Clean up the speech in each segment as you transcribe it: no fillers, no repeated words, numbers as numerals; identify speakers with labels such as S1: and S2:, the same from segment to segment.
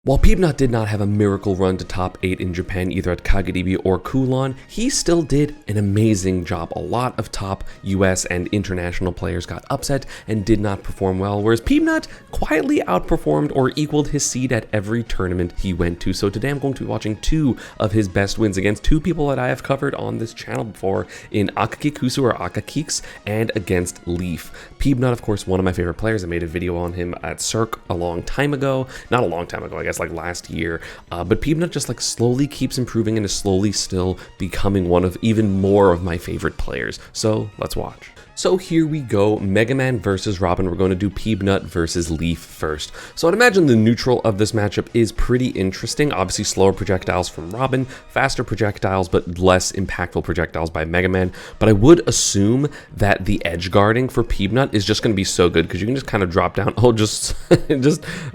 S1: While Peanut did not have a miracle run to top 8 in Japan either at Kagedibi or Kulan, he still did an amazing job. A lot of top US and international players got upset and did not perform well, whereas Peanut quietly outperformed or equaled his seed at every tournament he went to. So today I'm going to be watching 2 of his best wins against 2 people that I have covered on this channel before in Akakikusu or Akakeeks and against Leaf. Peanut, of course, one of my favorite players. I made a video on him at Cirque a long time ago. Not a long time ago, I guess, like last year, but Peanut just like slowly keeps improving and is slowly still becoming one of even more of my favorite players. So let's watch. So here we go, Mega Man versus Robin. We're going to do Peanut versus Leaf first. So I'd imagine the neutral of this matchup is pretty interesting. Obviously slower projectiles from Robin, faster projectiles, but less impactful projectiles by Mega Man. But I would assume that the edge guarding for Peanut is just going to be so good because you can just kind of drop down. Oh, just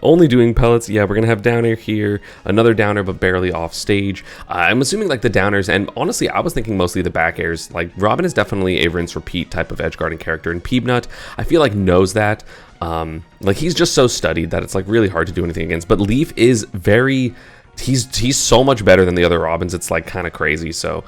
S1: only doing pellets. Yeah, we're going to have downer here, another downer, but barely off stage. I'm assuming like the downers, and honestly, I was thinking mostly the back airs. Like Robin is definitely a rinse repeat type of edge guarding character, and Peanut I feel like knows that. Like he's just so studied that it's like really hard to do anything against. But Leaf is very, he's so much better than the other Robins. It's like kind of crazy. So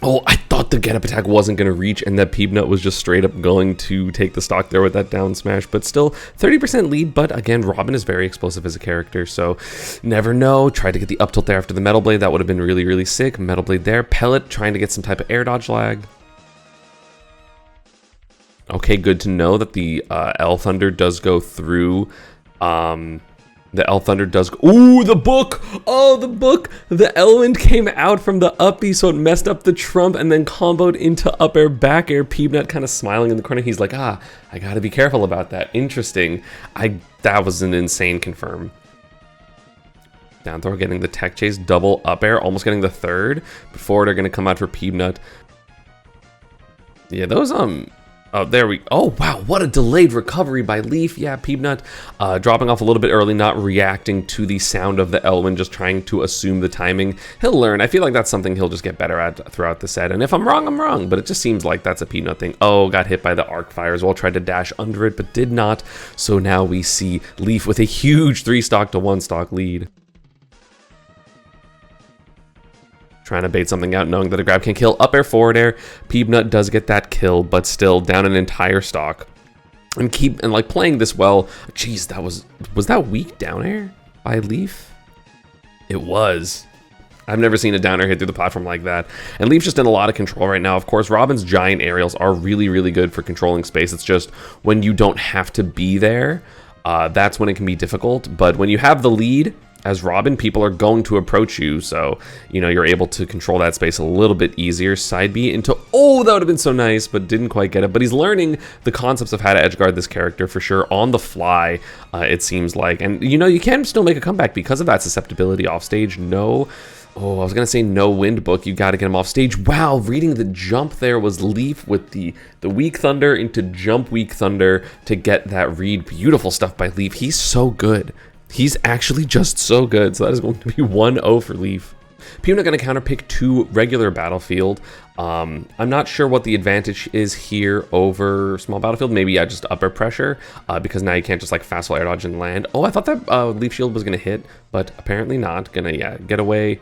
S1: oh, I thought the get up attack wasn't going to reach and that Peanut was just straight up going to take the stock there with that down smash, but still 30% lead. But again, Robin is very explosive as a character, so never know. Tried to get the up tilt there after the Metal Blade. That would have been really, really sick. Metal Blade there. Pellet trying to get some type of air dodge lag. Okay, good to know that the L Thunder does go through. The L Thunder does go. Ooh, the book! Oh, the book! The Elwind came out from the up B, so it messed up the trump and then comboed into up air, back air. Peanut kind of smiling in the corner. He's like, I gotta be careful about that. Interesting. That was an insane confirm. Down throw, getting the tech chase, double up air, almost getting the third. Before they're gonna come out for Peanut. Yeah, those oh, there we... Oh, wow, what a delayed recovery by Leaf. Yeah, Peanut dropping off a little bit early, not reacting to the sound of the Elwind, just trying to assume the timing. He'll learn. I feel like that's something he'll just get better at throughout the set. And if I'm wrong, I'm wrong. But it just seems like that's a Peanut thing. Oh, got hit by the arc fire as well. Tried to dash under it, but did not. So now we see Leaf with a huge 3-stock to 1-stock lead. Trying to bait something out, knowing that a grab can kill. Up air, forward air. Peanut does get that kill, but still down an entire stock. And like playing this well. Jeez, that was that weak down air by Leaf? It was. I've never seen a down air hit through the platform like that. And Leaf's just in a lot of control right now. Of course, Robin's giant aerials are really, really good for controlling space. It's just when you don't have to be there, that's when it can be difficult. But when you have the lead as Robin, people are going to approach you, so you know you're able to control that space a little bit easier. Side B into, oh, that would have been so nice, but didn't quite get it. But he's learning the concepts of how to edgeguard this character for sure on the fly, it seems like. And you know, you can still make a comeback because of that susceptibility off stage. No, oh, I was gonna say no wind book. You got to get him off stage. Wow, reading the jump there was Leaf with the weak thunder into jump weak thunder to get that read. Beautiful stuff by Leaf. He's so good. He's actually just so good. So that is going to be 1-0 for Leaf. Peanut going to counterpick 2 regular Battlefield. I'm not sure what the advantage is here over small Battlefield. Maybe just upper pressure because now you can't just like fastball air dodge and land. Oh, I thought that Leaf Shield was going to hit, but apparently not. Gonna, yeah, get away.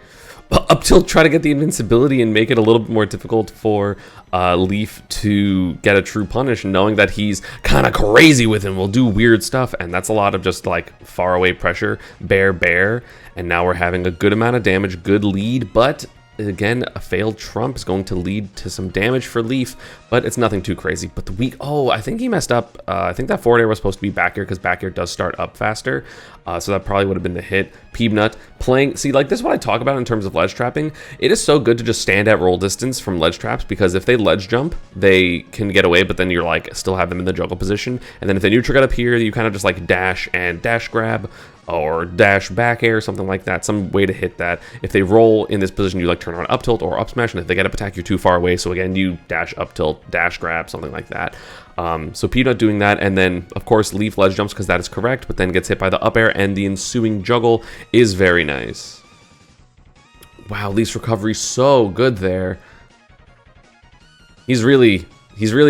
S1: Up tilt, try to get the invincibility and make it a little bit more difficult for Leaf to get a true punish, knowing that he's kind of crazy with him, will do weird stuff, and that's a lot of just like far away pressure, bear, and now we're having a good amount of damage, good lead, but again, a failed trump is going to lead to some damage for Leaf, but it's nothing too crazy. But the weak, oh, I think he messed up. I think that forward air was supposed to be back air because back air does start up faster. So that probably would have been the hit. Peanut playing, see, like this is what I talk about in terms of ledge trapping. It is so good to just stand at roll distance from ledge traps because if they ledge jump, they can get away, but then you're like still have them in the juggle position. And then if they neutral get up here, you kind of just like dash and dash grab, or dash back air, something like that, some way to hit that. If they roll in this position, you like turn on up tilt or up smash, and if they get up attack, you're too far away, so again, you dash up tilt, dash grab, something like that. So Peanut doing that, and then, of course, Leaf ledge jumps because that is correct, but then gets hit by the up air, and the ensuing juggle is very nice. Wow, Leaf's recovery so good there. He's really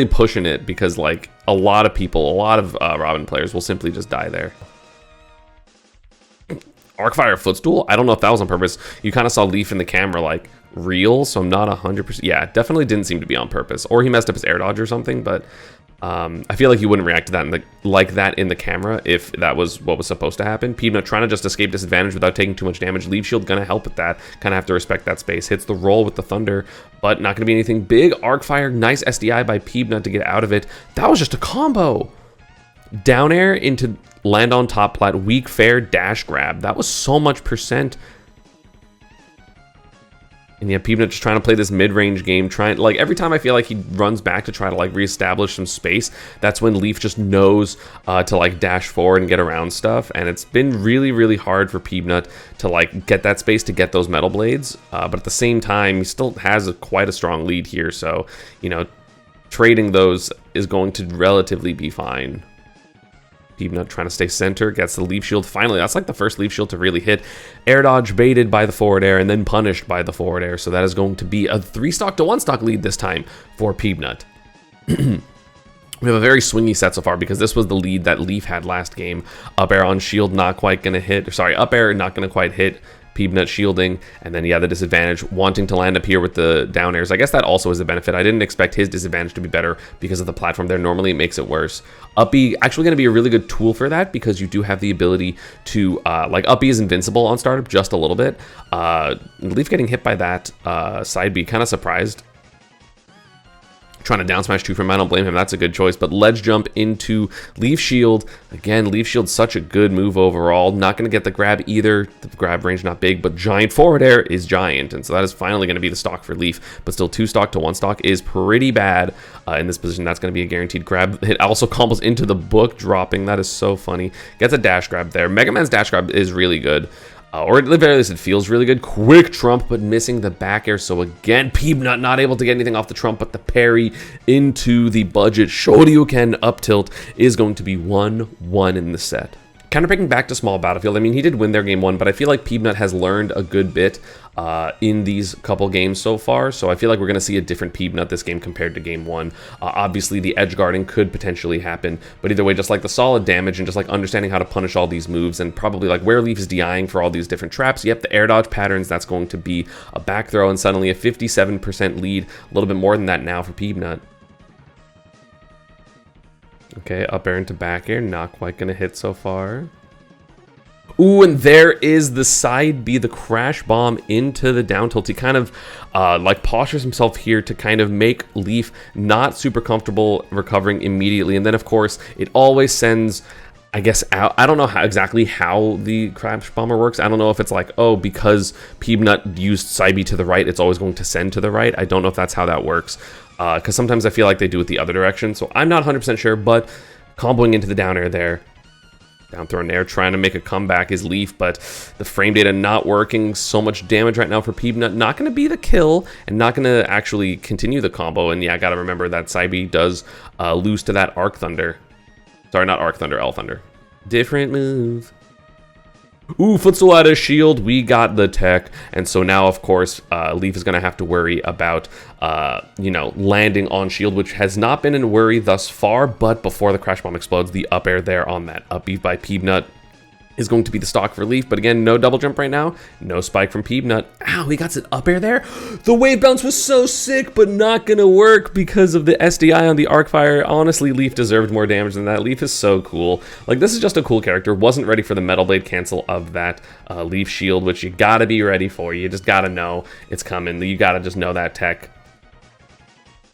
S1: pushing it because, like, a lot of people, a lot of Robin players will simply just die there. Arcfire footstool? I don't know if that was on purpose. You kind of saw Leaf in the camera like real, so I'm not 100%. Yeah, it definitely didn't seem to be on purpose. Or he messed up his air dodge or something, but I feel like you wouldn't react to that like that in the camera if that was what was supposed to happen. Peanut trying to just escape disadvantage without taking too much damage. Leaf shield gonna help with that. Kind of have to respect that space. Hits the roll with the thunder, but not gonna be anything big. Arcfire, nice SDI by Peanut to get out of it. That was just a combo. Down air into land on top plat, weak fair dash grab. That was so much percent. And yeah, Peanut just trying to play this mid-range game, trying like every time I feel like he runs back to try to like reestablish some space, that's when Leaf just knows to like dash forward and get around stuff. And it's been really, really hard for Peanut to like get that space to get those metal blades. But at the same time, he still has quite a strong lead here. So, you know, trading those is going to relatively be fine. Peanut trying to stay center, gets the Leaf Shield. Finally, that's like the first Leaf Shield to really hit. Air dodge baited by the forward air and then punished by the forward air. So that is going to be a 3-stock to 1-stock lead this time for Peanut. We have a very swingy set so far because this was the lead that Leaf had last game. Up air on shield, not quite going to hit. Sorry, up air, not going to quite hit. Peanut shielding, and then yeah, the disadvantage, wanting to land up here with the down airs. I guess that also is a benefit. I didn't expect his disadvantage to be better because of the platform there. Normally it makes it worse. Uppy actually going to be a really good tool for that because you do have the ability to like Uppy is invincible on startup just a little bit. Leaf getting hit by that side B, kind of surprised. Trying to down smash 2 from, I don't blame him, that's a good choice. But ledge jump into Leaf Shield. Again, Leaf Shield's such a good move overall. Not going to get the grab either. The grab range not big, but giant forward air is giant. And so that is finally going to be the stock for Leaf. But still 2-stock to 1-stock is pretty bad in this position. That's going to be a guaranteed grab. It also combos into the book dropping. That is so funny. Gets a dash grab there. Mega Man's dash grab is really good. Or at the very least, it feels really good. Quick trump, but missing the back air. So again, Peanut not able to get anything off the trump, but the parry into the budget Shoryuken up tilt is going to be 1-1 in the set. Kind of breaking back to small battlefield. I mean, he did win their game 1, but I feel like Peanut has learned a good bit in these couple games so far. So I feel like we're going to see a different Peanut this game compared to game 1. Obviously, the edge guarding could potentially happen, but either way, just like the solid damage and just like understanding how to punish all these moves and probably like where Leaf is DIing for all these different traps. Yep, the air dodge patterns, that's going to be a back throw and suddenly a 57% lead. A little bit more than that now for Peanut. Okay, up air into back air, not quite going to hit so far. Ooh, and there is the side B, the crash bomb into the down tilt. He kind of like postures himself here to kind of make Leaf not super comfortable recovering immediately. And then, of course, it always sends, I guess, out. I don't know exactly how the crash bomber works. I don't know if it's like, oh, because Peanut used side B to the right, it's always going to send to the right. I don't know if that's how that works. Because sometimes I feel like they do it the other direction. So I'm not 100% sure, but comboing into the down air there. Down throw in air, trying to make a comeback is Leaf, but the frame data not working. So much damage right now for Peanut. Not going to be the kill, and not going to actually continue the combo. And yeah, I got to remember that Saibi does lose to that Arc Thunder. Sorry, not Arc Thunder, L Thunder. Different move. Ooh, footstool out of shield. We got the tech. And so now, of course, Leaf is going to have to worry about, you know, landing on shield, which has not been a worry thus far. But before the crash bomb explodes, the up air there on that up B by Peanut is going to be the stock for Leaf. But again, no double jump right now. No spike from Peanut. Ow, he got an up air there. The wave bounce was so sick, but not going to work because of the SDI on the Arcfire. Honestly, Leaf deserved more damage than that. Leaf is so cool. Like, this is just a cool character. Wasn't ready for the Metal Blade cancel of that Leaf Shield, which you got to be ready for. You just got to know it's coming. You got to just know that tech.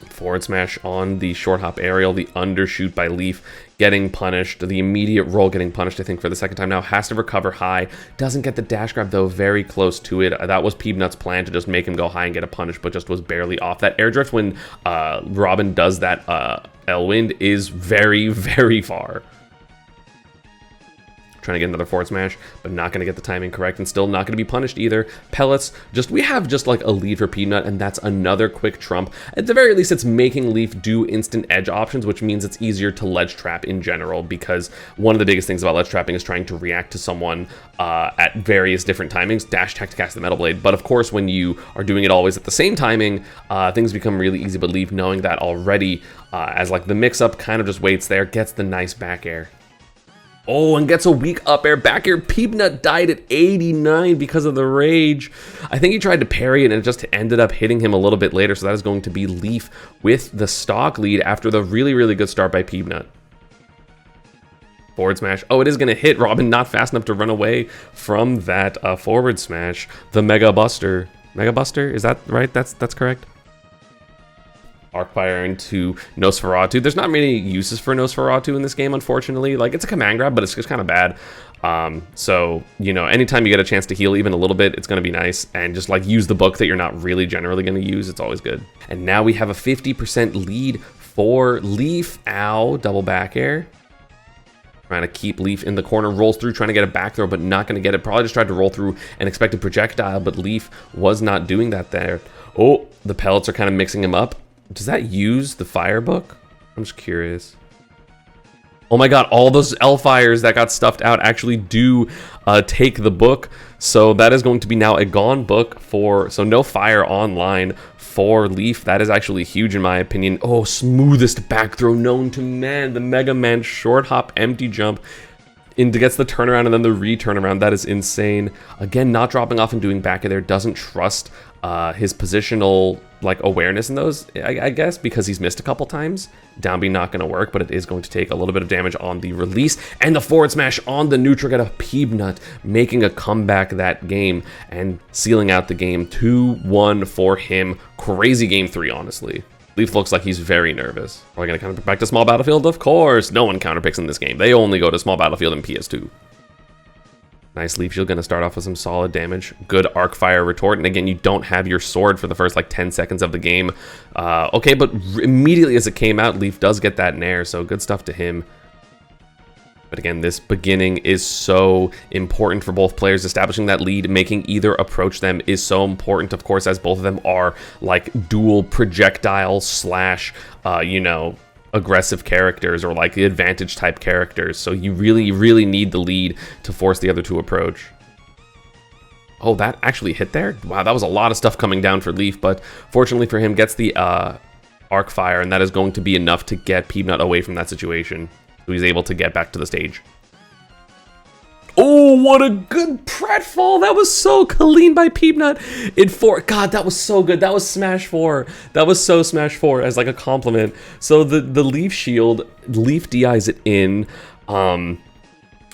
S1: Forward smash on the short hop aerial, the undershoot by Leaf getting punished, the immediate roll getting punished, I think, for the second time now. Has to recover high. Doesn't get the dash grab, though, very close to it. That was Peanut's plan, to just make him go high and get a punish, but just was barely off. That air drift when Robin does that L-Wind is very, very far. Trying to get another forward smash, but not going to get the timing correct, and still not going to be punished either. Pellets, we have just like a lead for Peanut, and that's another quick trump. At the very least, it's making Leaf do instant edge options, which means it's easier to ledge trap in general, because one of the biggest things about ledge trapping is trying to react to someone at various different timings. Dash tech to cast the Metal Blade, but of course, when you are doing it always at the same timing, things become really easy. But Leaf, knowing that already, as like the mix-up, kind of just waits there, gets the nice back air. Oh, and gets a weak up air. Back air. Peanut died at 89 because of the rage. I think he tried to parry it and it just ended up hitting him a little bit later. So that is going to be Leaf with the stock lead after the really, really good start by Peanut. Forward smash. Oh, it is going to hit. Robin not fast enough to run away from that forward smash. The Mega Buster. Mega Buster? Is that right? That's correct. Arc Fire into Nosferatu. There's not many uses for Nosferatu in this game, unfortunately. Like, it's a command grab, but it's just kind of bad. So, you know, anytime you get a chance to heal even a little bit, it's going to be nice. And just, like, use the book that you're not really generally going to use. It's always good. And now we have a 50% lead for Leaf. Ow, double back air. Trying to keep Leaf in the corner, rolls through, trying to get a back throw, but not going to get it. Probably just tried to roll through an expected projectile, but Leaf was not doing that there. Oh, the pellets are kind of mixing him up. Does that use the fire book? I'm just curious. Oh my god, all those L-fires that got stuffed out actually do take the book. So that is going to be now a gone book for... So no fire online for Leaf. That is actually huge in my opinion. Oh, smoothest back throw known to man. The Mega Man short hop empty jump. Gets the turnaround and then the re-turnaround. That is insane. Again, not dropping off and doing back there. Doesn't trust his positional like awareness in those, I guess, because he's missed a couple times. Down B not going to work, but it is going to take a little bit of damage on the release. And the forward smash on the neutral. Get a Peanut making a comeback that game and sealing out the game. 2-1 for him. Crazy game 3, honestly. Leaf looks like he's very nervous. Are we going to counterpick back to Small Battlefield? Of course. No one counterpicks in this game. They only go to Small Battlefield in PS2. Nice Leaf Shield, going to start off with some solid damage. Good Arc Fire retort. And again, you don't have your sword for the first like 10 seconds of the game. Okay, but immediately as it came out, Leaf does get that nair. So good stuff to him. But again, this beginning is so important for both players. Establishing that lead, making either approach them is so important, of course, as both of them are like dual projectile slash, you know, aggressive characters or like the advantage type characters. So you really, really need the lead to force the other to approach. Oh, that actually hit there? Wow, that was a lot of stuff coming down for Leaf, but fortunately for him, gets the Arc Fire, and that is going to be enough to get Peanut away from that situation. So he's able to get back to the stage. Oh, what a good pratfall. That was so clean by Peanut. God, that was so good. That was Smash 4. That was so Smash 4 as like a compliment. So the Leaf Shield, Leaf DIs it in.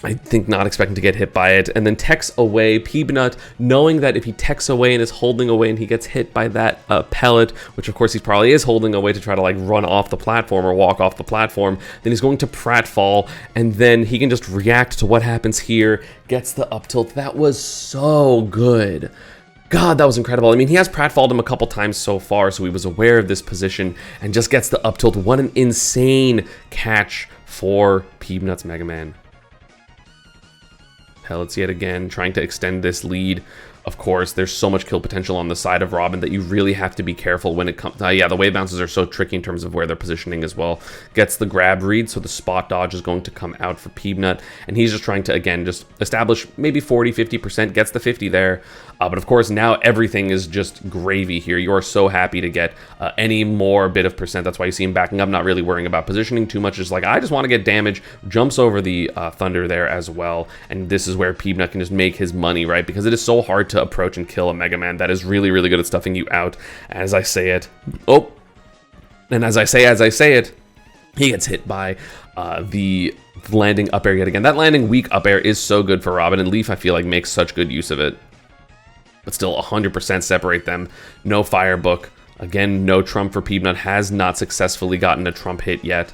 S1: I think not expecting to get hit by it, and then techs away. Peanut, knowing that if he techs away and is holding away and he gets hit by that pellet, which of course he probably is holding away to try to like run off the platform or walk off the platform, then he's going to pratfall, and then he can just react to what happens here, gets the up tilt. That was so good. God, that was incredible. I mean, he has pratfalled him a couple times so far, so he was aware of this position and just gets the up tilt. What an insane catch for Peanut's Mega Man. Pellets yet again, trying to extend this lead. Of course, there's so much kill potential on the side of Robin that you really have to be careful when it comes... yeah, the wave bounces are so tricky in terms of where they're positioning as well. Gets the grab read, so the spot dodge is going to come out for Peanut, and he's just trying to, again, just establish maybe 40-50%, gets the 50 there. But of course, now everything is just gravy here. You are so happy to get any more bit of percent. That's why you see him backing up, not really worrying about positioning too much. Just like, I just want to get damage. Jumps over the Thunder there as well. And this is where Peanut can just make his money, right? Because it is so hard to approach and kill a Mega Man that is really, really good at stuffing you out. As I say it. Oh! And as I say it, he gets hit by the landing up air yet again. That landing weak up air is so good for Robin, and Leaf, I feel like, makes such good use of it. But still 100% separate them. No fire book. Again, no trump for Peanut. Has not successfully gotten a trump hit yet.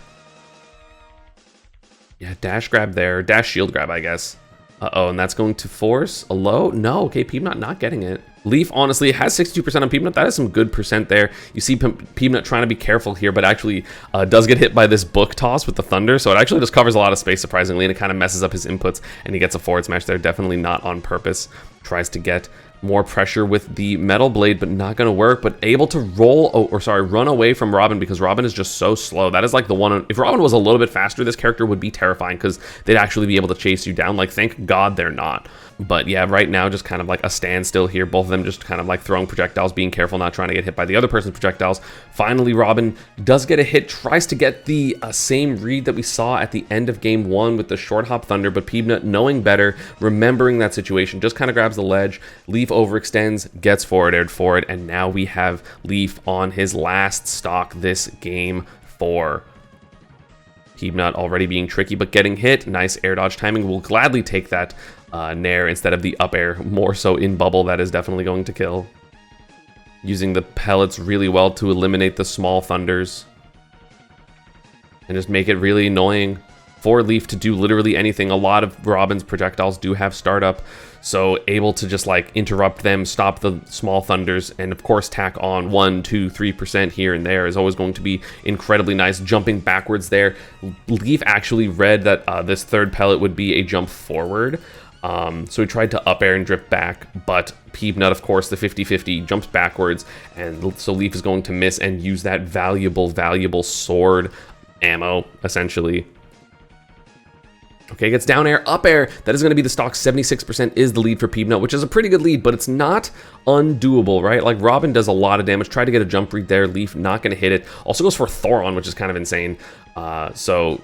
S1: Yeah, dash grab there. Dash shield grab, I guess. Uh-oh, and that's going to force a low? No, okay, Peanut not getting it. Leaf, honestly, has 62% on Peanut. That is some good percent there. You see Peanut trying to be careful here, but actually does get hit by this book toss with the Thunder, so it actually just covers a lot of space, surprisingly, and it kind of messes up his inputs, and he gets a forward smash there. Definitely not on purpose. Tries to get more pressure with the Metal Blade, but not going to work, but able to run away from Robin because Robin is just so slow. That is like the one, if Robin was a little bit faster, this character would be terrifying because they'd actually be able to chase you down. Like, thank God they're not. But yeah, right now, just kind of like a standstill here. Both of them just kind of like throwing projectiles, being careful, not trying to get hit by the other person's projectiles. Finally, Robin does get a hit, tries to get the same read that we saw at the end of game 1 with the short hop thunder, but Peanut, knowing better, remembering that situation, just kind of grabs the ledge. Leaf overextends, gets forward aired for it, and now we have Leaf on his last stock this game 4. Peanut already being tricky, but getting hit. Nice air dodge timing. We'll gladly take that nair instead of the up air, more so in bubble. That is definitely going to kill. Using the pellets really well to eliminate the small thunders and just make it really annoying for Leaf to do literally anything. A lot of Robin's projectiles do have startup, so able to just like interrupt them, stop the small thunders, and of course tack on 1%, 2%, 3% here and there is always going to be incredibly nice. Jumping backwards there, Leaf actually read that this third pellet would be a jump forward. So he tried to up air and drift back, but Peanut, of course, the 50-50 jumps backwards, and so Leaf is going to miss and use that valuable sword ammo, essentially. Okay, gets down air, up air. That is going to be the stock. 76% is the lead for Peanut, which is a pretty good lead, but it's not undoable, right? Like, Robin does a lot of damage. Tried to get a jump read there. Leaf not going to hit it. Also goes for Thoron, which is kind of insane. So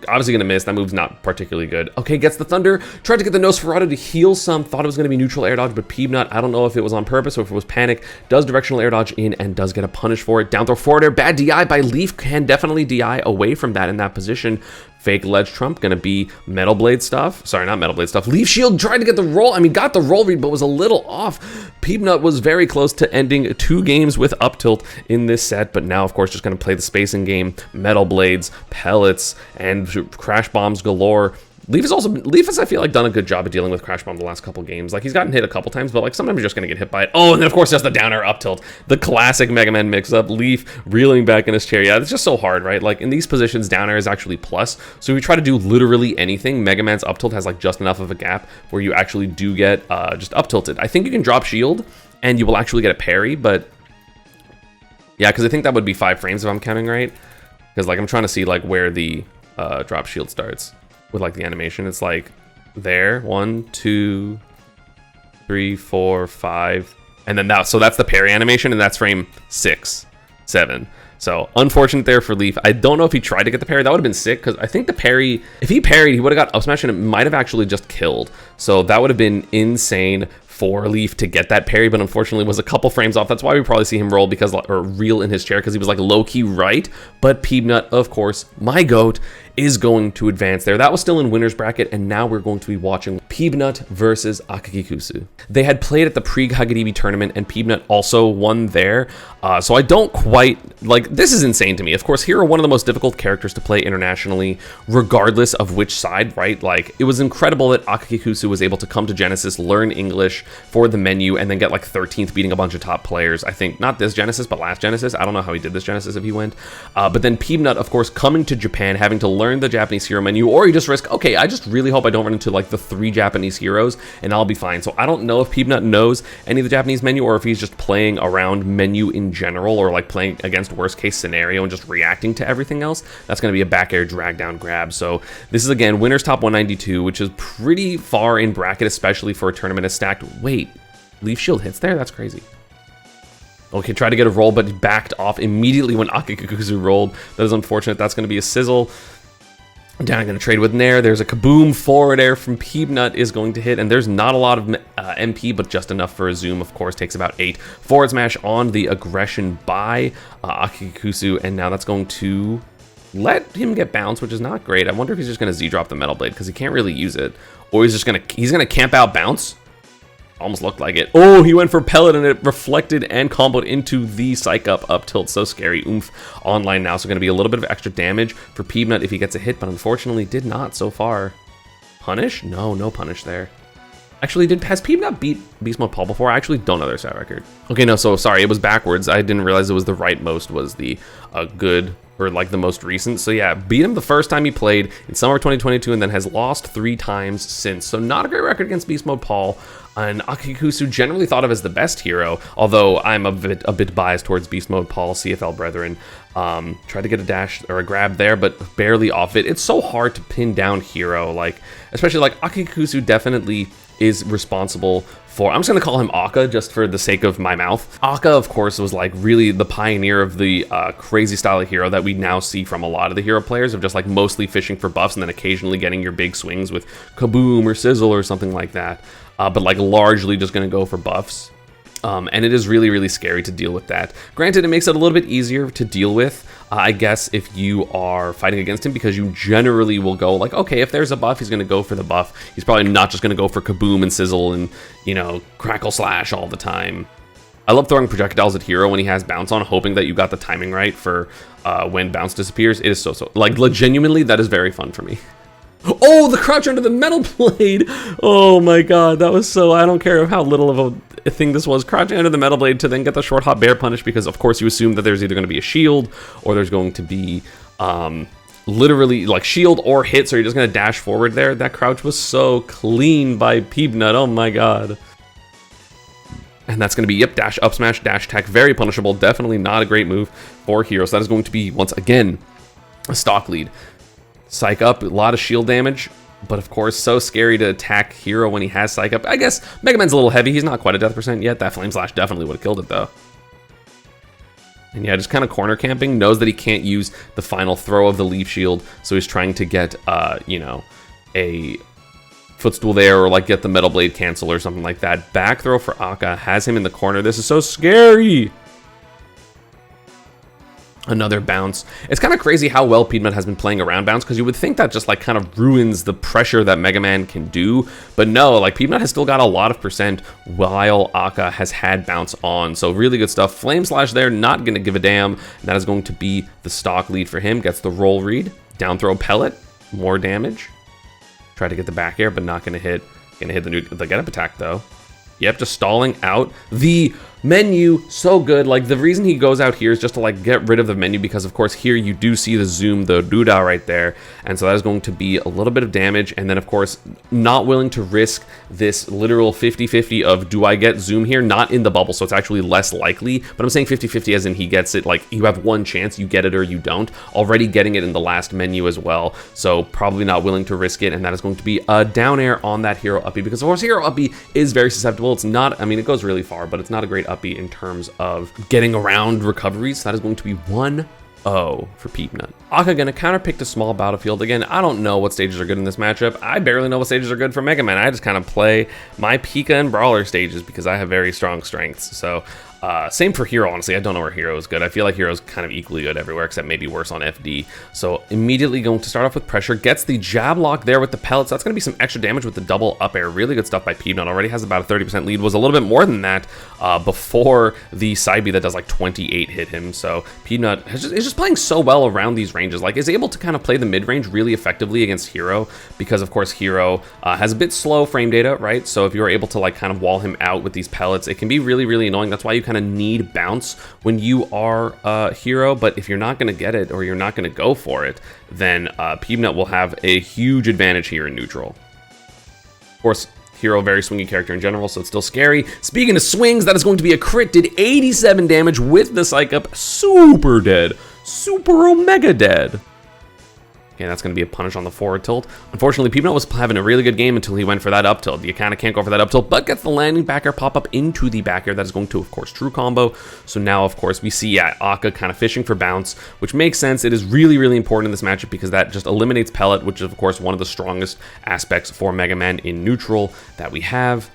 S1: obviously going to miss. That move's not particularly good. Okay, gets the thunder. Tried to get the Nosferatu to heal some. Thought it was going to be neutral air dodge, but Peanut, I don't know if it was on purpose or if it was panic, does directional air dodge in and does get a punish for it. Down throw forward air. Bad DI by Leaf. Can definitely DI away from that in that position. Fake ledge trump, gonna be Metal Blade stuff. Sorry, not Metal Blade stuff. Leaf shield tried to get the roll. I mean, got the roll read, but was a little off. Peanut was very close to ending 2 games with up tilt in this set, but now, of course, just gonna play the spacing game. Metal Blades, pellets, and crash bombs galore. Leaf has, I feel like, done a good job of dealing with Crash Bomb the last couple games. Like, he's gotten hit a couple times, but like sometimes you're just gonna get hit by it. Oh, and then of course, just the down air up tilt. The classic Mega Man mix-up. Leaf reeling back in his chair. Yeah, it's just so hard, right? Like, in these positions, down air is actually plus. So if you try to do literally anything, Mega Man's up tilt has like just enough of a gap where you actually do get just up tilted. I think you can drop shield and you will actually get a parry, but yeah, because I think that would be 5 frames if I'm counting right. Because like I'm trying to see like where the drop shield starts with like the animation. It's like there, 1, 2, 3, 4, 5, and then that's the parry animation, and that's frame 6, 7. So unfortunate there for Leaf. I don't know if he tried to get the parry. That would have been sick, because I think the parry, if he parried, he would have got up smash and it might have actually just killed. So that would have been insane for Leaf to get that parry, but unfortunately was a couple frames off. That's why we probably see him roll or reel in his chair, because he was like low-key right. But Peanut, of course, my GOAT, is going to advance there. That was still in winner's bracket, and now we're going to be watching Peanut versus Akakikusu. They had played at the pre-Hagaribi tournament, and Peanut also won there. So I don't quite, like, this is insane to me. Of course, here are one of the most difficult characters to play internationally, regardless of which side, right? Like, it was incredible that Akakikusu was able to come to Genesis, learn English for the menu, and then get like 13th, beating a bunch of top players. I think not this Genesis, but last Genesis. I don't know how he did this Genesis if he went. But then Peanut, of course, coming to Japan, having to learn the Japanese hero menu, or you just risk, okay, I just really hope I don't run into like the 3 Japanese heroes and I'll be fine. So I don't know if Peanut knows any of the Japanese menu, or if he's just playing around menu in general, or like playing against worst case scenario and just reacting to everything else. That's going to be a back air drag down grab. So this is again winner's top 192, which is pretty far in bracket, especially for a tournament as stacked. Wait, Leaf shield hits there? That's crazy. Okay, tried to get a roll, but he backed off immediately when Akakikusu rolled. That is unfortunate. That's going to be a sizzle. Down, going to trade with Nair. There's a kaboom forward air from Peanut is going to hit, and there's not a lot of MP, but just enough for a zoom. Of course, takes about 8. Forward smash on the aggression by Akikusu, and now that's going to let him get bounced, which is not great. I wonder if he's just going to Z-drop the Metal Blade, because he can't really use it, or he's going to camp out bounce. Almost looked like it. Oh, he went for pellet and it reflected and comboed into the psych up tilt. So scary. Oomph online now. So going to be a little bit of extra damage for Peanut if he gets a hit, but unfortunately did not so far. Punish? No punish there. Actually, has Peanut beat Beast Mode Paul before? I actually don't know their set record. Okay, no, so sorry, it was backwards. I didn't realize it was the right most was the good, or like the most recent. So yeah, beat him the first time he played in summer 2022, and then has lost 3 times since. So not a great record against Beast Mode Paul. And Akikusu, generally thought of as the best hero, although I'm a bit biased towards Beast Mode Paul, CFL Brethren. Tried to get a dash or a grab there, but barely off it. It's so hard to pin down hero, like, especially like Akikusu definitely is responsible for, I'm just going to call him Akka just for the sake of my mouth. Akka, of course, was like really the pioneer of the crazy style of hero that we now see from a lot of the hero players, of just like mostly fishing for buffs and then occasionally getting your big swings with Kaboom or Sizzle or something like that. But like largely just going to go for buffs. And it is really, really scary to deal with that. Granted, it makes it a little bit easier to deal with, I guess, if you are fighting against him, because you generally will go like, okay, if there's a buff, he's going to go for the buff. He's probably not just going to go for Kaboom and Sizzle and, you know, Crackle Slash all the time. I love throwing projectiles at Hero when he has bounce on, hoping that you got the timing right for when bounce disappears. It is so, like, genuinely, that is very fun for me. Oh, the crouch under the metal blade. Oh my god, that was so, I don't care how little of a thing this was. Crouching under the metal blade to then get the short hop bear punish, because of course you assume that there's either going to be a shield or there's going to be literally like shield or hit, so you're just going to dash forward there. That crouch was so clean by Peebnut. Oh my god. And that's going to be, yep, dash up smash, dash attack, very punishable. Definitely not a great move for Hero. So that is going to be, once again, a stock lead. Psych up, a lot of shield damage, but of course, so scary to attack Hero when he has Psych up. I guess Mega Man's a little heavy. He's not quite a death percent yet. That Flame Slash definitely would have killed it, though. And yeah, just kind of corner camping. Knows that he can't use the final throw of the Leaf Shield, so he's trying to get, you know, a footstool there, or like get the Metal Blade cancel or something like that. Back throw for Akka has him in the corner. This is so scary. Another bounce. It's kind of crazy how well Peebnut has been playing around bounce, because you would think that just like kind of ruins the pressure that Mega Man can do, but no, like Peebnut has still got a lot of percent while Akka has had bounce on. So really good stuff. Flame Slash there, not gonna give a damn. That is going to be the stock lead for him. Gets the roll read, down throw pellet, more damage. Try to get the back air, but not gonna hit. Gonna hit the get up attack though. Yep, just stalling out the menu. So good. Like, the reason he goes out here is just to like get rid of the menu, because of course here you do see the zoom, the doodah right there, and so that is going to be a little bit of damage. And then of course not willing to risk this literal 50-50 of, do I get zoom here? Not in the bubble, so it's actually less likely, but I'm saying 50-50 as in he gets it, like you have one chance, you get it or you don't. Already getting it in the last menu as well, so probably not willing to risk it. And that is going to be a down air on that Hero uppy, because of course Hero uppy is very susceptible. It's not, I mean, it goes really far, but it's not a great uppy in terms of getting around recoveries. So that is going to be 1-0 for Peebnut. Akka gonna counterpick to small battlefield. Again, I don't know what stages are good in this matchup. I barely know what stages are good for Mega Man. I just kind of play my Pika and Brawler stages because I have very strong strengths. So same for Hero, honestly. I don't know where Hero is good. I feel like Hero's kind of equally good everywhere, except maybe worse on FD. So immediately going to start off with pressure. Gets the jab lock there with the pellets. That's going to be some extra damage with the double up air. Really good stuff by Peebnut. Already has about a 30% lead. Was a little bit more than that before the side B that does like 28 hit him. So Peebnut is just playing so well around these ranges. Like, is able to kind of play the mid-range really effectively against Hero, because of course Hero has a bit slow frame data, right? So if you're able to like kind of wall him out with these pellets, it can be really, really annoying. That's why you kind of need bounce when you are Hero. But if you're not going to get it, or you're not going to go for it, then Peebnut will have a huge advantage here in neutral. Of course, Hero, very swingy character in general, so it's still scary. Speaking of swings, that is going to be a crit. Did 87 damage with the Psych Up. Super dead. Super Omega dead. Okay, that's going to be a punish on the forward tilt. Unfortunately, Peebnut was having a really good game until he went for that up tilt. You kind of can't go for that up tilt, but gets the landing back air pop up into the back air. That is going to, of course, true combo. So now, of course, we see, yeah, Akka kind of fishing for bounce, which makes sense. It is really, really important in this matchup because that just eliminates pellet, which is, of course, one of the strongest aspects for Mega Man in neutral that we have.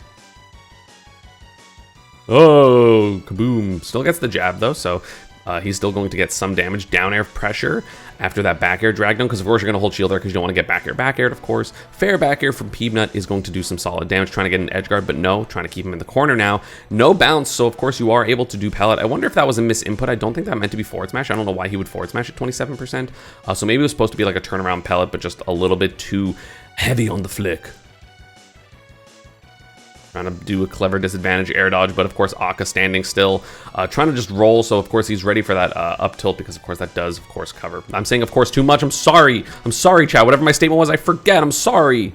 S1: Oh, kaboom. Still gets the jab, though, so he's still going to get some damage. Down air pressure after that back air drag down, because of course you're going to hold shield there because you don't want to get back aired, of course. Fair back air from Peebnut is going to do some solid damage, trying to get an edge guard, but no, trying to keep him in the corner now. No bounce, so of course you are able to do pellet. I wonder if that was a misinput. I don't think that meant to be forward smash. I don't know why he would forward smash at 27%. So maybe it was supposed to be like a turnaround pellet, but just a little bit too heavy on the flick. Trying to do a clever disadvantage air dodge, but of course Akka standing still, trying to just roll. So of course he's ready for that up tilt, because of course that does of course cover. I'm saying of course too much. I'm sorry, chat. Whatever my statement was, I forget. I'm sorry.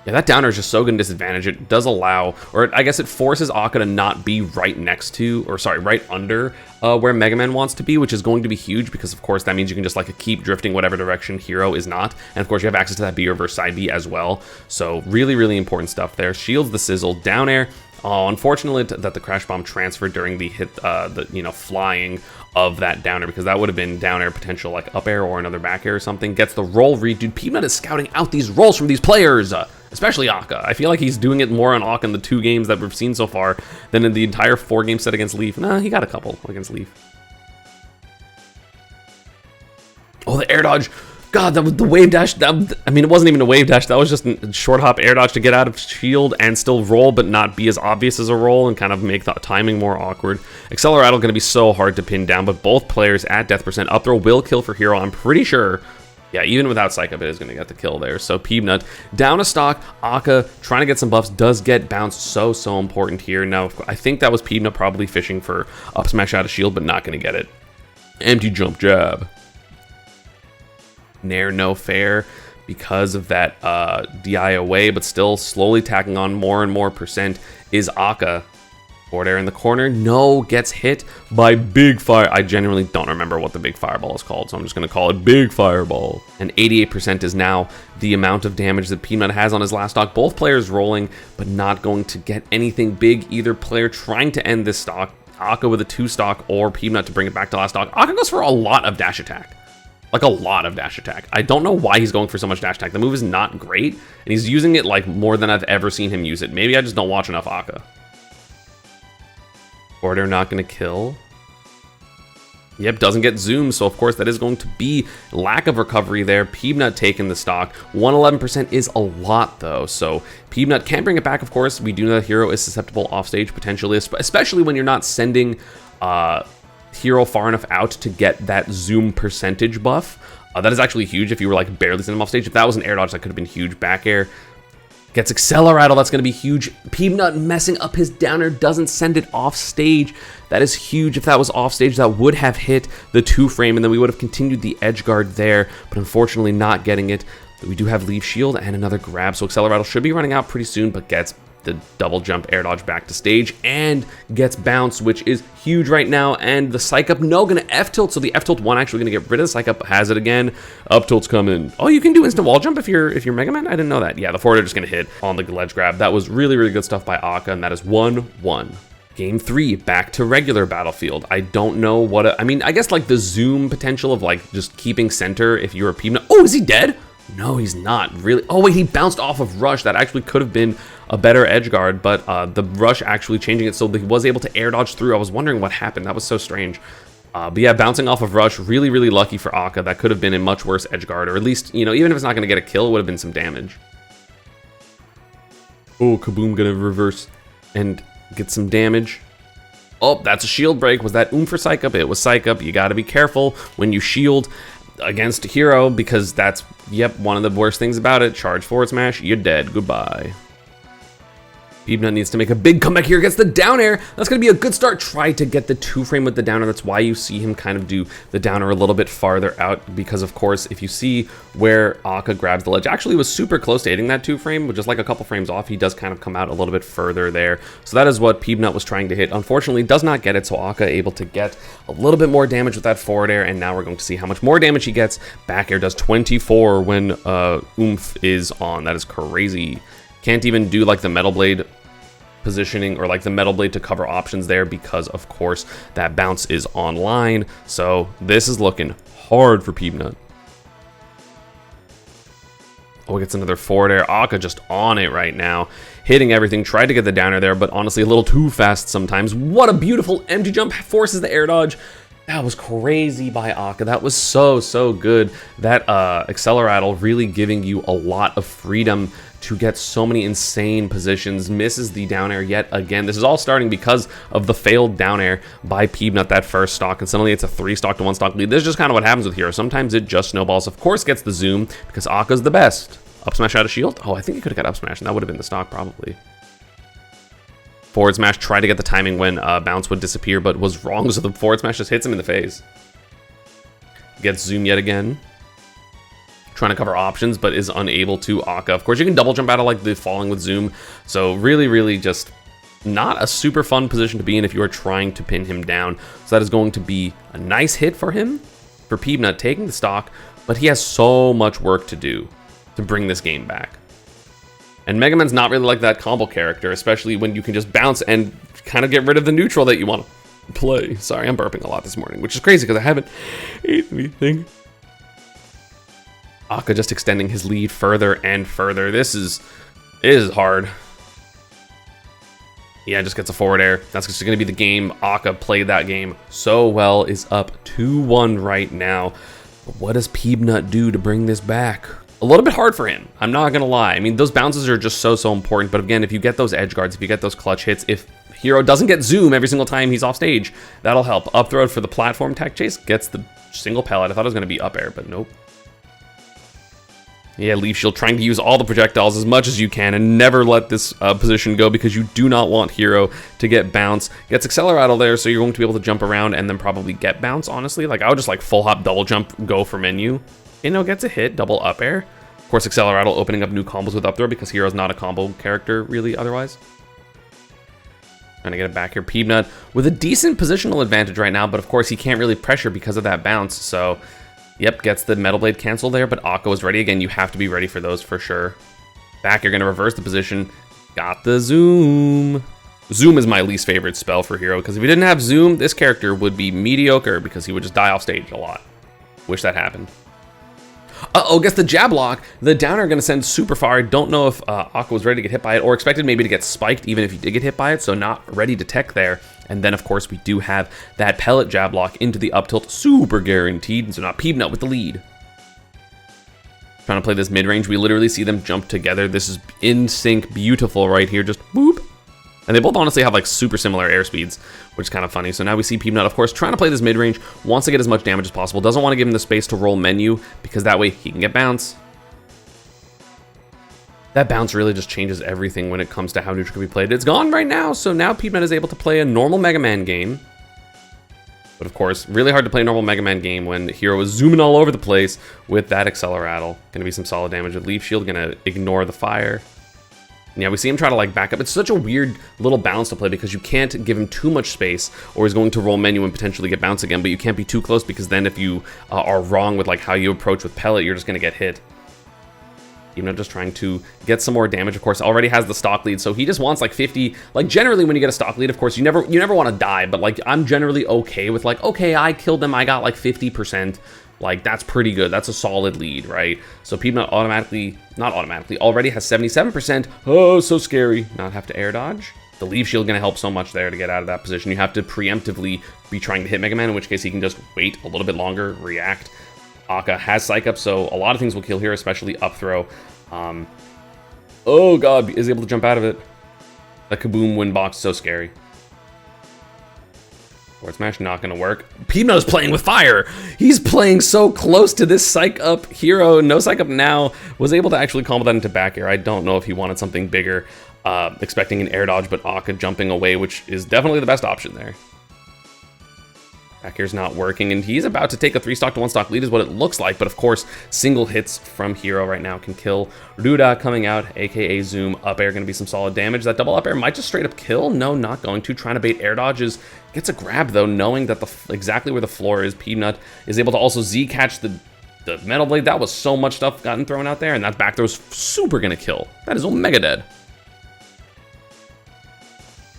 S1: Yeah, that downer is just so good in disadvantage. It does allow, or I guess it forces Akka to not be right next to, or sorry, right under where Mega Man wants to be, which is going to be huge because, of course, that means you can just like keep drifting whatever direction Hero is not. And, of course, you have access to that B reverse side B as well. So really, really important stuff there. Shields the sizzle. Down air. Oh, unfortunately that the crash bomb transferred during the hit, flying of that downer, because that would have been down air potential like up air or another back air or something. Gets the roll read. Dude, Peanut is scouting out these rolls from these players, especially Akka. I feel like he's doing it more on Akka in the 2 games that we've seen so far than in the entire 4-game set against Leaf. Nah, he got a couple against Leaf. Oh, the air dodge. God, that was the wave dash. I mean, it wasn't even a wave dash. That was just a short hop air dodge to get out of shield and still roll, but not be as obvious as a roll and kind of make the timing more awkward. Acceleratle going to be so hard to pin down, but both players at death percent. Up throw will kill for Hero. I'm pretty sure. Yeah, even without Psych Up, it is going to get the kill there. So Peanut down a stock. Akka trying to get some buffs, does get bounced. So important here. Now, I think that was Peanut probably fishing for up smash out of shield, but not going to get it. Empty jump jab. Nair no fair because of that DI away, but still slowly tacking on more and more percent is Akka. Forward air in the corner. No, gets hit by Big Fire. I genuinely don't remember what the Big Fireball is called, so I'm just going to call it Big Fireball. And 88% is now the amount of damage that Peanut has on his last stock. Both players rolling, but not going to get anything big. Either player trying to end this stock. Akka with a 2 stock or Peanut to bring it back to last stock. Akka goes for a lot of dash attack. Like a lot of dash attack. I don't know why he's going for so much dash attack. The move is not great, and he's using it like more than I've ever seen him use it. Maybe I just don't watch enough Akka. Order not going to kill. Yep, doesn't get zoomed, so of course that is going to be lack of recovery there. Peanut taking the stock. 111% is a lot though, so Peanut can bring it back, of course. We do know that Hero is susceptible offstage potentially, especially when you're not sending Hero far enough out to get that zoom percentage buff. That is actually huge if you were like barely sending him off stage. If that was an air dodge, that could have been huge. Back air gets Acceleratle, that's going to be huge. Peanut messing up his downer, doesn't send it off stage. That is huge. If that was off stage, that would have hit the 2-frame, and then we would have continued the edge guard there, but unfortunately not getting it. We do have Leaf Shield and another grab, so Acceleratle should be running out pretty soon, but gets the double jump air dodge back to stage and gets bounced, which is huge right now. And the Psych Up, no, gonna F tilt. So the F tilt 1 actually gonna get rid of the Psych Up, has it again. Up tilt's coming. Oh, you can do instant wall jump if you're Mega Man? I didn't know that. Yeah, the forward just gonna hit on the ledge grab. That was really, really good stuff by Akka, and that is 1-1. Game 3, back to regular Battlefield. I don't know what, I mean, I guess like the zoom potential of like just keeping center if you're a Peanut. Oh, is he dead? No, he's not really. Oh wait, he bounced off of Rush. That actually could have been a better edge guard, but the Rush actually changing it so that he was able to air dodge through. I was wondering what happened. That was so strange. But yeah, bouncing off of Rush, really, really lucky for Akka. That could have been a much worse edge guard, or at least, you know, even if it's not going to get a kill, it would have been some damage. Oh, Kaboom gonna reverse and get some damage. Oh, that's a shield break. Was that for Psych Up? It was Psych Up. You got to be careful when you shield against a Hero, because that's, yep, one of the worst things about it. Charge forward smash, you're dead. Goodbye. Peanut needs to make a big comeback here against the down air. That's going to be a good start. Try to get the 2-frame with the downer. That's why you see him kind of do the downer a little bit farther out, because of course, if you see where Akka grabs the ledge, actually was super close to hitting that 2-frame, but just like a couple frames off, he does kind of come out a little bit further there. So that is what Peanut was trying to hit. Unfortunately, does not get it, so Akka able to get a little bit more damage with that forward air, and now we're going to see how much more damage he gets. Back air does 24 when Oomph is on. That is crazy. Can't even do like the Metal Blade positioning or like the Metal Blade to cover options there, because of course that bounce is online. So this is looking hard for Peanut. Oh, he gets another forward air. Akka just on it right now, hitting everything. Tried to get the downer there, but honestly a little too fast sometimes. What a beautiful empty jump, forces the air dodge. That was crazy by Akka. That was so good. That Acceleratle really giving you a lot of freedom to get so many insane positions. Misses the down air yet again. This is all starting because of the failed down air by Peanut that first stock, and suddenly it's a 3-stock to 1-stock lead. This is just kind of what happens with Hero. Sometimes it just snowballs. Of course gets the zoom because Akka's the best. Up smash out of shield. Oh, I think he could have got up smash, and that would have been the stock probably. Forward smash, tried to get the timing when bounce would disappear, but was wrong, so the forward smash just hits him in the face. Gets zoom yet again. trying to cover options, but is unable to. Akka, of course, you can double jump out of like the falling with zoom. So really just not a super fun position to be in if you are trying to pin him down. So that is going to be a nice hit for him, for Peanut taking the stock, but he has so much work to do to bring this game back. And Mega Man's not really like that combo character, especially when you can just bounce and kind of get rid of the neutral that you want to play. Sorry, I'm burping a lot this morning, which is crazy because I haven't ate anything. Akka just extending his lead further and further. This is hard. Yeah, just gets a forward air. That's just going to be the game. Akka played that game so well, is up 2-1 right now. But what does Peanut do to bring this back? A little bit hard for him, I'm not gonna lie. I mean, those bounces are just so important, but again, if you get those edge guards, if you get those clutch hits, if Hero doesn't get zoom every single time he's off stage, that'll help. Up throw for the platform tech chase, gets the single pellet. I thought it was gonna be up air, but nope. Yeah, Leaf Shield trying to use all the projectiles as much as you can and never let this position go because you do not want Hero to get bounce. Gets Acceleratle there, so you're going to be able to jump around and then probably get bounce, honestly. Like, I would just like full hop, double jump, go for menu. Gets a hit, double up air. Of course, Acceleratle opening up new combos with up throw because Hero's not a combo character really otherwise. Trying to get it back here. Peanut with a decent positional advantage right now, but of course he can't really pressure because of that bounce, so... Yep, gets the Metal Blade cancel there, but Akka is ready again. You have to be ready for those for sure. Back, you're going to reverse the position. Got the zoom. Zoom is my least favorite spell for Hero, because if he didn't have zoom, this character would be mediocre because he would just die off stage a lot. Wish that happened. Uh-oh, gets the jab lock. The downer going to send super far. I don't know if Akka was ready to get hit by it or expected maybe to get spiked even if he did get hit by it, so not ready to tech there. And then, of course, we do have that pellet jab lock into the up tilt, super guaranteed, and so now Peanut with the lead. Trying to play this mid-range, we literally see them jump together. This is in sync, beautiful right here, just boop. And they both honestly have like super similar air speeds, which is kind of funny. So now we see Peanut, of course, trying to play this mid-range, wants to get as much damage as possible, doesn't want to give him the space to roll menu, because that way he can get bounce. That bounce really just changes everything when it comes to how neutral can be played. It's gone right now, so now Peanut is able to play a normal Mega Man game. But of course, really hard to play a normal Mega Man game when Hero is zooming all over the place with that Acceleratle. Gonna be some solid damage with Leaf Shield, gonna ignore the fire. Yeah, we see him try to like back up. It's such a weird little balance to play because you can't give him too much space or he's going to roll menu and potentially get bounce again, but you can't be too close because then if you are wrong with like how you approach with pellet, you're just gonna get hit. Just trying to get some more damage, of course, already has the stock lead, so he just wants like 50. Like generally when you get a stock lead, of course, you never want to die, but like I'm generally okay with like, okay, I killed them, I got like 50%. Like that's pretty good. That's a solid lead, right? So Peanut already has 77%. Oh, so scary. Not have to air dodge. The Leaf Shield gonna help so much there to get out of that position. You have to preemptively be trying to hit Mega Man, in which case he can just wait a little bit longer, react. Akka has Psych Up, so a lot of things will kill here, especially up throw. Oh god, is able to jump out of it. The Kaboom wind box, so scary. Forward smash, not gonna work. Peanut's playing with fire. He's playing so close to this Psych Up Hero. No Psych Up now. Was able to actually combo that into back air. I don't know if he wanted something bigger, expecting an air dodge, but Akka jumping away, which is definitely the best option there. Back air's not working, and he's about to take a 3-stock to 1-stock lead is what it looks like, but of course, single hits from Hero right now can kill. Ruda coming out, aka Zoom. Up air gonna be some solid damage. That double up air might just straight up kill. No, not going to. Trying to bait air dodges. Gets a grab though, knowing that exactly where the floor is. Peanut is able to also Z-catch the Metal Blade. That was so much stuff gotten thrown out there, and that back throw's super gonna kill. That is Omega dead.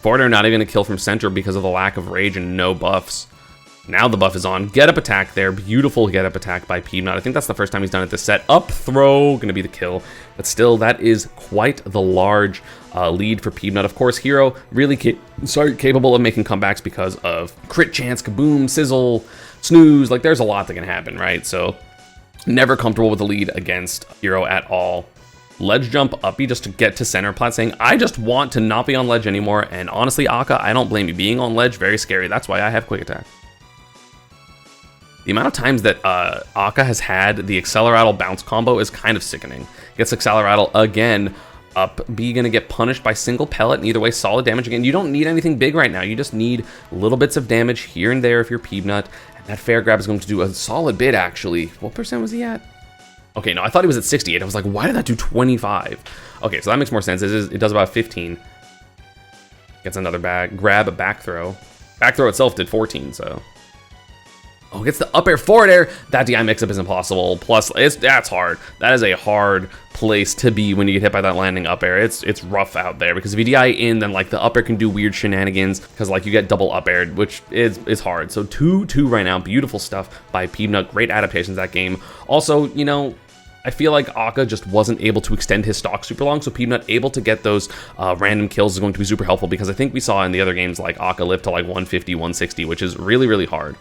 S1: Forward air not even gonna kill from center because of the lack of rage and no buffs. Now the buff is on. Get up attack there. Beautiful get up attack by Peanut. I think that's the first time he's done it this set. Up throw, gonna be the kill. But still, that is quite the large lead for Peanut. Of course, Hero really capable of making comebacks because of crit chance, kaboom, sizzle, snooze. Like there's a lot that can happen, right? So never comfortable with the lead against Hero at all. Ledge jump uppy just to get to center plat, saying, I just want to not be on ledge anymore. And honestly, Akka, I don't blame you. Being on ledge, very scary. That's why I have quick attack. The amount of times that Akka has had the Acceleratle bounce combo is kind of sickening. Gets Acceleratle again. Up B gonna get punished by single pellet, and either way, solid damage again. You don't need anything big right now. You just need little bits of damage here and there if you're Peanut. And that fair grab is going to do a solid bit, actually. What percent was he at? Okay, no, I thought he was at 68. I was like, why did that do 25? Okay, so that makes more sense. It does about 15. Gets another grab, a back throw. Back throw itself did 14, so. Oh, gets the up air, forward air. That DI mix-up is impossible. Plus, that's hard. That is a hard place to be when you get hit by that landing up air. It's rough out there, because if you DI in, then like the up air can do weird shenanigans, because like you get double up aired, which is hard. So 2-2 right now. Beautiful stuff by Peanut. Great adaptations that game. Also, you know, I feel like Aka just wasn't able to extend his stock super long, so Peanut able to get those random kills is going to be super helpful, because I think we saw in the other games like Aka live to like 150, 160, which is really, really hard.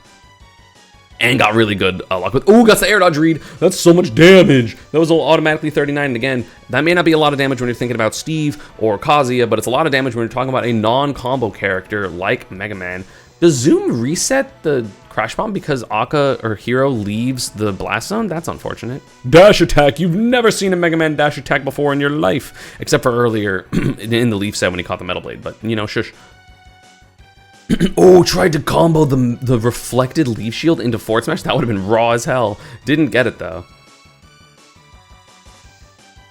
S1: And got really good luck with, got the air dodge read. That's so much damage. That was automatically 39. And again, that may not be a lot of damage when you're thinking about Steve or Kazuya, but it's a lot of damage when you're talking about a non-combo character like Mega Man. Does Zoom reset the Crash Bomb because Aka or Hero leaves the blast zone? That's unfortunate. Dash attack. You've never seen a Mega Man dash attack before in your life, except for earlier in the Leaf set when he caught the Metal Blade, but you know, shush. Oh, tried to combo the reflected Leaf Shield into forward smash. That would have been raw as hell. Didn't get it though.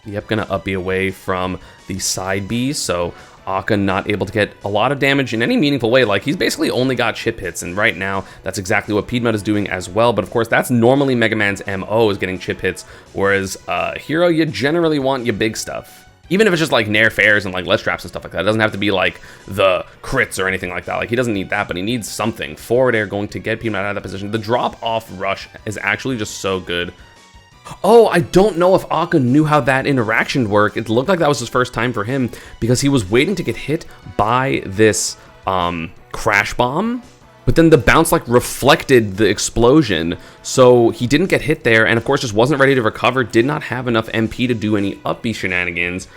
S1: Yep, gonna up B away from the side B, so Aka not able to get a lot of damage in any meaningful way. Like, he's basically only got chip hits, and right now that's exactly what Piedmont is doing as well. But of course, that's normally Mega Man's MO, is getting chip hits, whereas Hero, you generally want your big stuff. Even if it's just like Nair Fairs and like Let's Traps and stuff like that. It doesn't have to be like the crits or anything like that. Like, he doesn't need that, but he needs something. Forward air going to get Piedmont out of that position. The drop off rush is actually just so good. Oh, I don't know if Aka knew how that interaction worked. It looked like that was his first time for him, because he was waiting to get hit by this crash bomb, but then the bounce like reflected the explosion, so he didn't get hit there, and of course just wasn't ready to recover, did not have enough MP to do any up B shenanigans.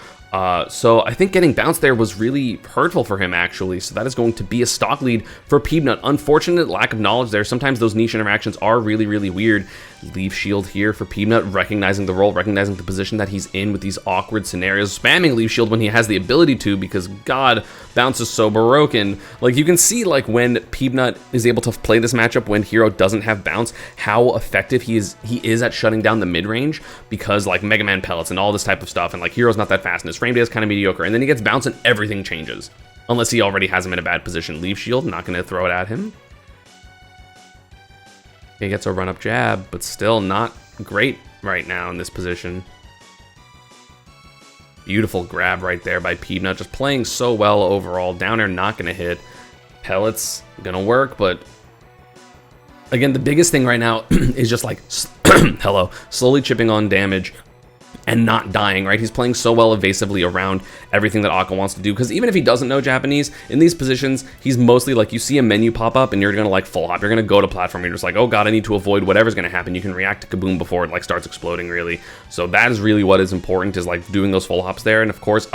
S1: So I think getting bounced there was really hurtful for him, actually. So that is going to be a stock lead for Peanut. Unfortunate lack of knowledge there. Sometimes those niche interactions are really, really weird. Leaf Shield here for Peanut, recognizing the role, recognizing the position that he's in with these awkward scenarios, spamming Leaf Shield when he has the ability to, because God, bounce is so broken. Like, you can see like when Peanut is able to play this matchup when Hero doesn't have bounce, how effective he is at shutting down the mid-range, because like Mega Man pellets and all this type of stuff, and like Hero's not that fast and his frame data is kind of mediocre, and then he gets bounce and everything changes. Unless he already has him in a bad position. Leaf Shield, not going to throw it at him. He gets a run-up jab, but still not great right now in this position. Beautiful grab right there by Peanut, just playing so well overall. Down air not going to hit. Pellets going to work, but again, the biggest thing right now is just like, hello, slowly chipping on damage and not dying, right? He's playing so well evasively around everything that Aka wants to do, because even if he doesn't know Japanese, in these positions, he's mostly like, you see a menu pop up and you're gonna like full hop, you're gonna go to platform, you're just like, oh god, I need to avoid whatever's gonna happen. You can react to Kaboom before it like starts exploding, really. So that is really what is important, is like doing those full hops there. And of course,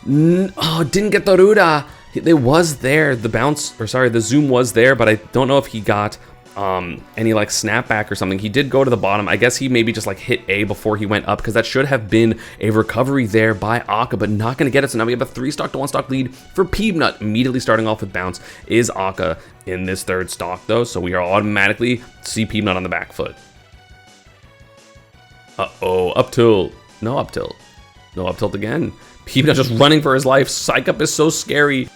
S1: didn't get the Ruda. It was there, the bounce, or sorry, the zoom was there, but I don't know if he got any like snapback or something. He did go to the bottom. I guess he maybe just like hit A before he went up, because that should have been a recovery there by Aka, but not going to get it. So now we have a 3-stock to 1-stock lead for Peanut. Immediately starting off with bounce is Aka in this third stock though, so we are automatically see Peanut on the back foot. Up tilt. No up tilt. No up tilt again. Peanut just running for his life. Psych up is so scary.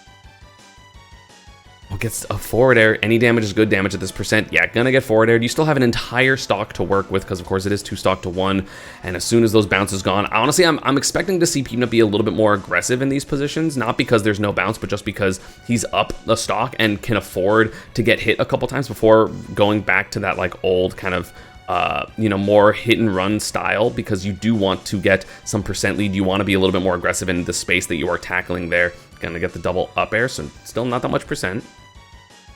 S1: Gets a forward air. Any damage is good damage at this percent. Yeah, gonna get forward air. You still have an entire stock to work with, because of course it is 2 stock to 1. And as soon as those bounces gone, honestly, I'm expecting to see Peanut be a little bit more aggressive in these positions. Not because there's no bounce, but just because he's up a stock and can afford to get hit a couple times before going back to that like old kind of more hit and run style, because you do want to get some percent lead. You want to be a little bit more aggressive in the space that you are tackling there. Gonna get the double up air, so still not that much percent.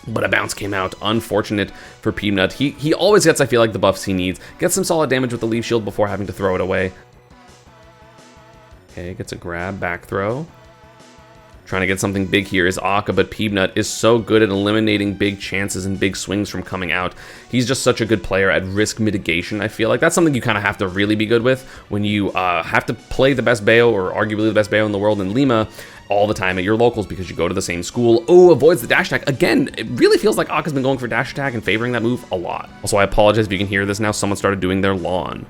S1: But a bounce came out. Unfortunate for Peanut. He always gets, I feel like, the buffs he needs. Gets some solid damage with the Leaf Shield before having to throw it away. Okay, gets a grab, back throw. Trying to get something big here is Aka, but Peanut is so good at eliminating big chances and big swings from coming out. He's just such a good player at risk mitigation, I feel like. That's something you kind of have to really be good with when you have to play the best Bayo, or arguably the best Bayo in the world, in Lima, all the time at your locals, because you go to the same school. Oh, avoids the dash attack. Again, it really feels like Aka's been going for dash attack and favoring that move a lot. Also, I apologize if you can hear this now. Someone started doing their lawn.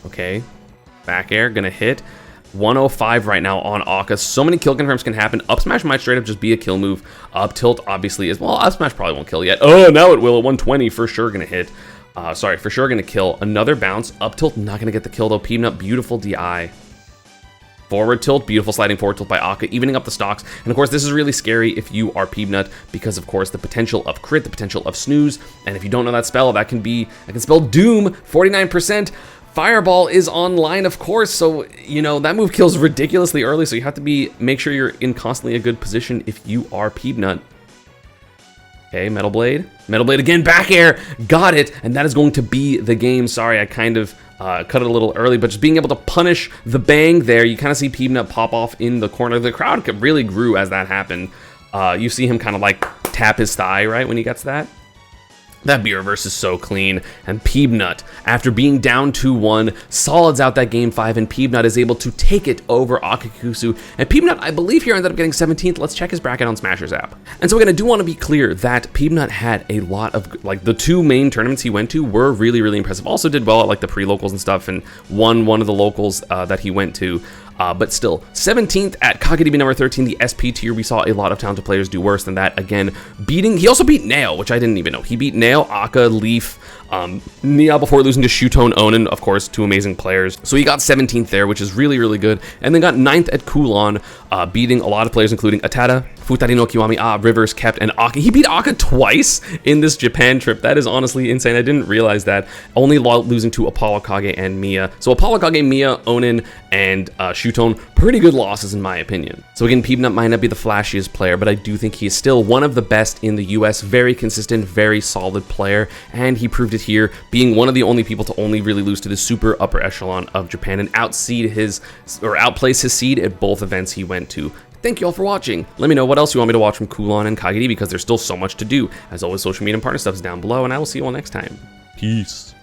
S1: Okay, back air, gonna hit. 105 right now on Akka. So many kill confirms can happen. Up smash might straight up just be a kill move. Up tilt obviously is, well, up smash probably won't kill yet. Oh, now it will at 120 for sure gonna hit. Sorry, for sure gonna kill. Another bounce. Up tilt, not gonna get the kill though. Peanut, beautiful DI. Forward tilt, beautiful sliding forward tilt by Akka, evening up the stocks. And of course, this is really scary if you are Peanut because of course the potential of crit, the potential of snooze. And if you don't know that spell, that can spell doom, 49%. Fireball is online, of course, so, you know, that move kills ridiculously early, so you have to make sure you're in constantly a good position if you are Peanut. Okay, Metal Blade. Metal Blade again, back air, got it, and that is going to be the game. Sorry, I kind of cut it a little early, but just being able to punish the bang there, you kind of see Peanut pop off in the corner. The crowd really grew as that happened. You see him kind of like tap his thigh, right, when he gets that. That B reverse is so clean, and Peanut, after being down 2-1, solids out that game 5, and Peanut is able to take it over Akakusu. And Peanut, I believe here, ended up getting 17th. Let's check his bracket on Smasher's app. And so again, I do want to be clear that Peanut had a lot of, like, the 2 main tournaments he went to were really, really impressive. Also did well at, like, the pre-locals and stuff, and won one of the locals that he went to. But still, 17th at Kakadibi number 13, the SP tier. We saw a lot of talented players do worse than that. Again, he also beat Nail, which I didn't even know. He beat Nail, Akka, Leaf, Nia before losing to Shutone Onin, of course, 2 amazing players. So he got 17th there, which is really, really good. And then got 9th at Kulon, beating a lot of players, including Atada, Futari no Kiwami, Rivers, Kept, and Akka. He beat Akka twice in this Japan trip. That is honestly insane. I didn't realize that. Only losing to Apollo Kage and Mia. So Apollo Kage, Mia, Onin, and Shutone, pretty good losses in my opinion. So again, Peanut might not be the flashiest player, but I do think he is still one of the best in the US. Very consistent, very solid player, and he proved it here, being one of the only people to only really lose to the super upper echelon of Japan and outplace his seed at both events he went to. Thank you all for watching. Let me know what else you want me to watch from Kulon and Kagedi because there's still so much to do. As always, social media and partner stuff is down below, and I will see you all next time. Peace.